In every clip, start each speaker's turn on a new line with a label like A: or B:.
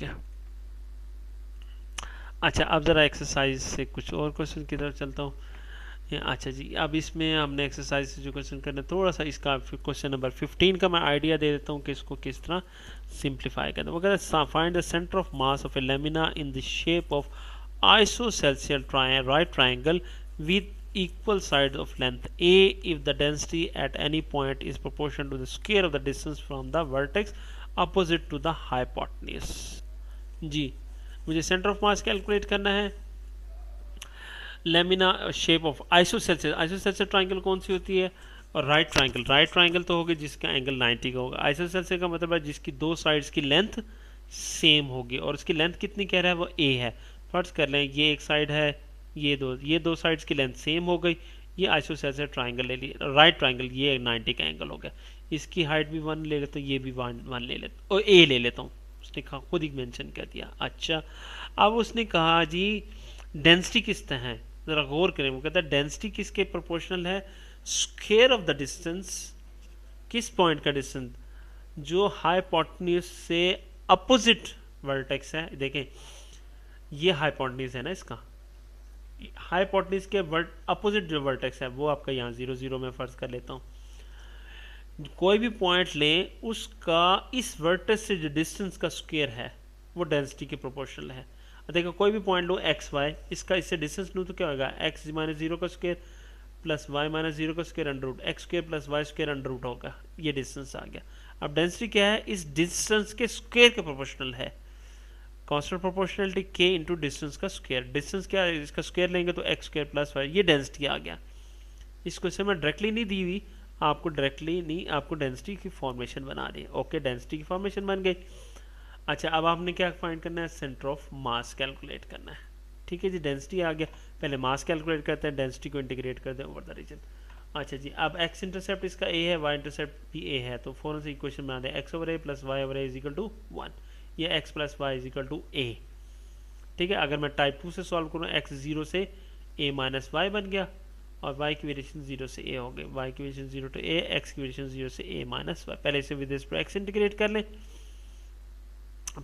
A: गया। अच्छा, अब ज़रा एक्सरसाइज से कुछ और क्वेश्चन की तरफ चलता हूँ। अच्छा जी, अब इसमें हमने एक्सरसाइज से जो क्वेश्चन करना है, थोड़ा सा इसका क्वेश्चन नंबर 15 का मैं आइडिया दे देता हूँ कि इसको किस तरह सिंप्लीफाई करना है। वो कहता है find the centre of mass of A lamina in the shape of isosceles right triangle with equal sides of length a if the density at any point is proportional to the square of the distance from the vertex opposite to the hypotenuse। जी, मुझे centre of mass calculate करना है lamina shape of आइसोसेल्सियस triangle कौन सी होती है, और right triangle तो होगी जिसका एंगल 90 का होगा। आइसोसेल्सियस का मतलब है जिसकी दो साइड्स की लेंथ सेम होगी, और उसकी लेंथ कितनी कह रहा है वो ए है। फर्ज कर लें ये एक साइड है, ये दो साइड्स की लेंथ सेम हो गई, ये आइसोसेल्सियस ट्राइंगल ले लिया, राइट ट्राइंगल, ये 90 का एंगल हो गया। इसकी हाइट भी 1 ले लेता हूँ, ये भी वन ले लेता और ए ले लेता हूँ, उसने कहा खुद ही मेंशन कर दिया। अच्छा, अब उसने कहा जी डेंसिटी किस तरह है, जरा गौर करें। वो कहता है डेंसिटी किसके प्रोपोर्शनल है, स्क्वायर ऑफ द डिस्टेंस, किस पॉइंट का डिस्टेंस, जो हाइपोटेन्यूज से अपोजिट वर्टेक्स है। देखें ये हाइपोटेन्यूज है ना, इसका हाइपोटेन्यूज के अपोजिट जो वर्टेक्स है वो आपका यहाँ 0 0 में फर्ज कर लेता हूँ। कोई भी पॉइंट लें, उसका इस वर्टेक्स से जो डिस्टेंस का स्क्वायर है वो डेंसिटी के प्रोपोर्शनल है। देखो कोई भी पॉइंट लो एक्स वाई, इसका इससे डिस्टेंस लूँ तो क्या होगा, एक्स माइनस 0 का स्क्वायर प्लस वाई माइनस 0 का square under root x square plus y square under root होगा, ये डिस्टेंस आ गया। अब डेंसिटी क्या है, इस डिस्टेंस के स्क्वायर के प्रोपोर्शनल है, कांस्टेंट प्रोपोर्शनलिटी के इंटू डिस्टेंस का स्क्वायर। डिस्टेंस क्या है, इसका स्क्वायर लेंगे तो एक्स स्क्वायर प्लस वाई, ये डेंसिटी आ गया। इस क्वेश्चन में डायरेक्टली नहीं दी हुई, आपको डायरेक्टली नहीं, आपको डेंसिटी की फॉर्मेशन बना दी। ओके, डेंसिटी की फॉर्मेशन बन गई। अच्छा, अब आपने क्या फाइंड करना है, सेंटर ऑफ मास कैलकुलेट करना है। ठीक है जी, डेंसिटी आ गया, पहले मास कैलकुलेट करते हैं, डेंसिटी को इंटीग्रेट करते हैं ओवर द रीजन। अच्छा जी, अब एक्स इंटरसेप्ट इसका ए है, वाई इंटरसेप्ट भी ए है, तो फौरन से इक्वेशन बना दें, x over a plus y over a is equal to 1, ये x plus y is equal to a. ठीक है, अगर मैं टाइप 2 से सॉल्व करूँ, एक्स 0 से ए माइनस वाई बन गया, और y की वेरिएशन 0 से a हो गई, y की वेरिएशन 0 टू a, x की वेरिएशन 0 से a माइनस वाई। पहले से विद रिस्पेक्ट x इंटीग्रेट कर लें,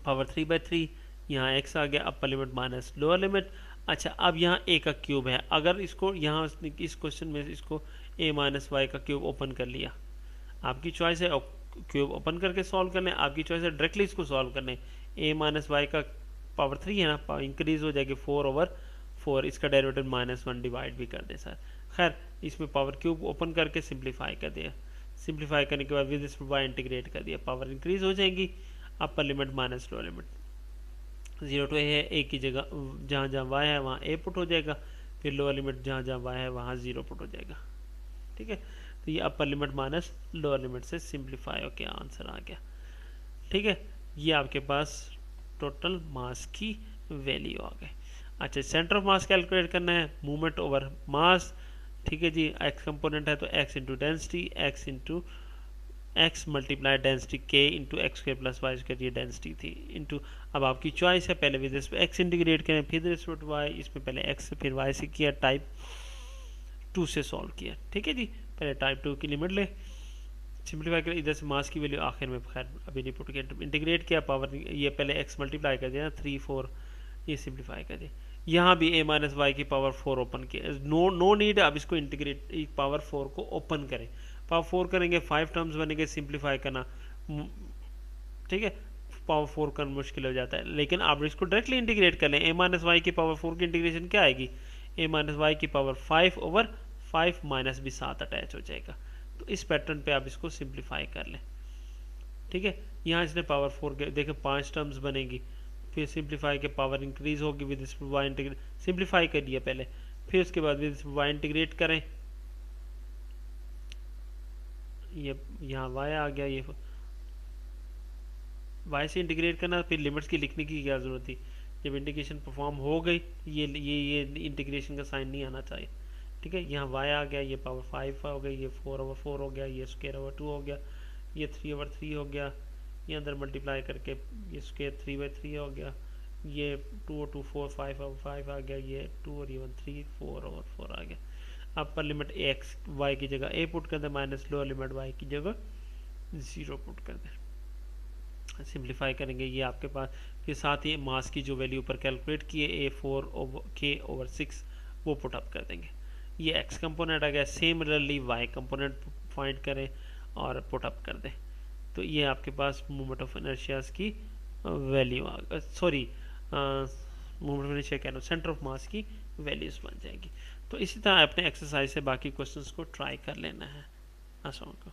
A: पावर 3/3, यहाँ x आ गया, अपर लिमिट माइनस लोअर लिमिट। अच्छा, अब यहाँ a का क्यूब है, अगर इसको यहाँ इस क्वेश्चन में इसको a माइनस वाई का क्यूब ओपन कर लिया, आपकी चॉइस है क्यूब ओपन करके सॉल्व करने, आपकी चॉइस है डायरेक्टली इसको सॉल्व करने। a माइनस वाई का पावर 3 है ना, इंक्रीज हो जाएगी 4/4, इसका डेरिवेटिव -1 डिवाइड भी कर दे सर। खैर, इसमें पावर क्यूब ओपन करके सिंप्लीफाई कर दिया, सिंप्लीफाई करने के बाद विद वाई इंटीग्रेट कर दिया, पावर इंक्रीज हो जाएंगी, upper limit minus lower limit. 0 to a है, ए की जगह जहाँ जहाँ वाई है वहाँ ए पुट हो जाएगा, फिर लोअर लिमिट जहाँ जहाँ वाई है वहाँ 0 पुट हो जाएगा। ठीक है, तो ये अपर लिमिट माइनस लोअर लिमिट से सिंप्लीफाई होकर आंसर आ गया। ठीक है, ये आपके पास टोटल मास की वैल्यू आ गई। अच्छा, सेंटर ऑफ मास कैलकुलेट करना है, मूवमेंट ओवर मास। ठीक है जी, एक्स कंपोनेंट है तो x into density, x into x multiply density के into x square plus y square, ये डेंसिटी थी इंटू। अब आपकी चॉइस है, पहले विद एक्स इंटीग्रेट करें, फिर रिस्पेक्ट वाई, इसमें पहले एक्स फिर वाई से किया, टाइप 2 से सॉल्व किया। ठीक है जी, पहले टाइप 2 की लिमिट ले, सिंप्लीफाई कर, इधर से मास की वैल्यू आखिर में खैर अभी नहीं पुट किया, इंटीग्रेट किया, पावर ये पहले एक्स मल्टीप्लाई कर दिया 3 4, ये सिंप्लीफाई कर दिया। यहाँ भी a माइनस वाई की पावर 4 ओपन किया, नो नीड अब इसको इंटीग्रेट पावर 4 को ओपन करें, पावर 4 करेंगे 5 टर्म्स बनेंगे, सिंप्लीफाई करना, ठीक है, पावर 4 करना मुश्किल हो जाता है। लेकिन आप इसको डायरेक्टली इंटीग्रेट कर लें, a माइनस वाई की पावर 4 की इंटीग्रेशन क्या आएगी, a माइनस वाई की पावर 5/5 माइनस भी साथ अटैच हो जाएगा। तो इस पैटर्न पे आप इसको सिंप्लीफाई कर लें। ठीक है, यहाँ इसने पावर 4 के देखें 5 टर्म्स बनेगी, फिर सिंप्लीफाई के पावर इंक्रीज होगी, विद वाई इंटीग्रेट सिंप्लीफाई कर लिया पहले, फिर उसके बाद विद वाई इंटीग्रेट करें, ये यहाँ वाई आ गया, ये वाई से इंटीग्रेट करना, फिर लिमिट्स की लिखने की क्या जरूरत थी, जब इंटीग्रेशन परफॉर्म हो गई, ये इंटीग्रेशन का साइन नहीं आना चाहिए। ठीक है, यहाँ वाई आ गया, ये पावर 5 हो गई, ये 4/4 हो गया, ये स्क्वायर ओवर 2 हो गया, ये 3/3 हो गया, ये अंदर मल्टीप्लाई करके ये स्क्वायर 3/3 हो गया, ये 2/2 4 5/5 आ गया, ये 2 और ये 1 3 4/4 आ गया। अपर लिमिट एक्स वाई की जगह ए पुट कर दे, माइनस लोअर लिमिट वाई की जगह 0 पुट कर दे। सिंप्लीफाई करेंगे ये आपके पास, फिर साथ ही मास की जो वैल्यू ऊपर कैलकुलेट की है A4K/6 वो पुट अप कर देंगे। ये एक्स कंपोनेंट आ गया। सिमिलरली वाई कंपोनेंट फाइंड करें और पुट अप कर दें, तो ये आपके पास मोमेंट ऑफ इनर्शियाज की value sorry moment of inertia कह रहा हूँ, सेंटर ऑफ मास की वैल्यूज बन जाएगी। तो इसी तरह अपने एक्सरसाइज से बाकी क्वेश्चंस को ट्राई कर लेना है। अस्सलाम वालेकुम।